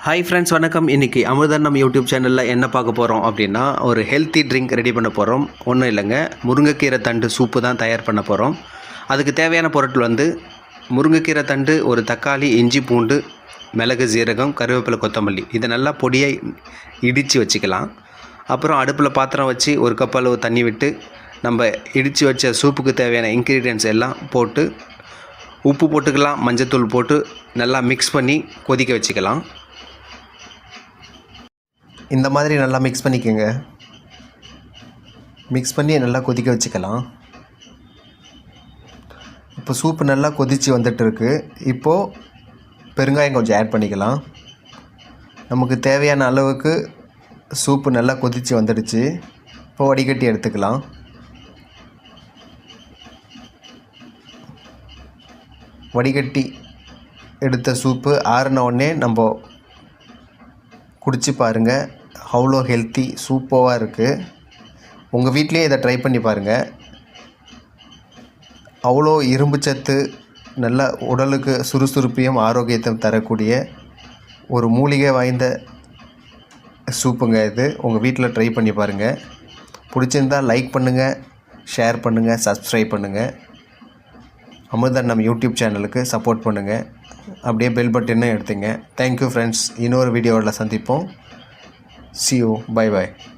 Hi friends, வணக்கம். இன்றைக்கி அமிர்தன்னம் YouTube சேனலில் என்ன பார்க்க போகிறோம் அப்படின்னா, ஒரு ஹெல்த்தி ட்ரிங்க் ரெடி பண்ண போகிறோம். ஒன்றும் இல்லைங்க, முருங்கைக்கீரை தண்டு சூப்பு தான் தயார் பண்ண போகிறோம். அதுக்கு தேவையான பொருட்கள் முருங்கைக்கீரை தண்டு, ஒரு தக்காளி, இஞ்சி பூண்டு, மிளகு, ஜீரகம், கருவேப்பிலை, கொத்தமல்லி. இதை நல்லா பொடியை இடித்து வச்சுக்கலாம். அப்புறம் அடுப்பில் பாத்திரம் வச்சு ஒரு கப் அளவு தண்ணி விட்டு நம்ம இடித்து வச்ச சூப்புக்கு தேவையான இன்க்ரீடியன்ட்ஸ் எல்லாம் போட்டு உப்பு போட்டுக்கலாம், மஞ்சத்தூள் போட்டு நல்லா மிக்ஸ் பண்ணி கொதிக்க வச்சுக்கலாம். இந்த மாதிரி நல்லா மிக்ஸ் பண்ணிக்கோங்க. மிக்ஸ் பண்ணி நல்லா கொதிக்க வச்சுக்கலாம். இப்போ சூப்பு நல்லா கொதித்து வந்துட்டுருக்கு. இப்போது பெருங்காயம் கொஞ்சம் ஆட் பண்ணிக்கலாம். நமக்கு தேவையான அளவுக்கு சூப்பு நல்லா கொதித்து வந்துடுச்சு. இப்போ வடிகட்டி எடுத்துக்கலாம். வடிகட்டி எடுத்த சூப்பு ஆறின உடனே நம்ம குடிச்சு பாருங்கள். அவ்வளோ ஹெல்த்தி, சூப்பராக இருக்குது. உங்கள் வீட்லேயே இதை ட்ரை பண்ணி பாருங்கள். அவ்வளோ இரும்பு சத்து, நல்ல உடலுக்கு சுறுசுறுப்பையும் ஆரோக்கியத்தையும் தரக்கூடிய ஒரு மூலிகை வாய்ந்த சூப்புங்க இது. உங்கள் வீட்டில் ட்ரை பண்ணி பாருங்கள். பிடிச்சிருந்தால் லைக் பண்ணுங்கள், ஷேர் பண்ணுங்கள், சப்ஸ்கிரைப் பண்ணுங்கள். அமிர்தன்னம் யூடியூப் சேனலுக்கு சப்போர்ட் பண்ணுங்கள். அப்படியே பெல் பட்டனும் எடுத்துங்க. Thank you friends. இன்னொரு வீடியோவில் சந்திப்போம். See you. Bye bye.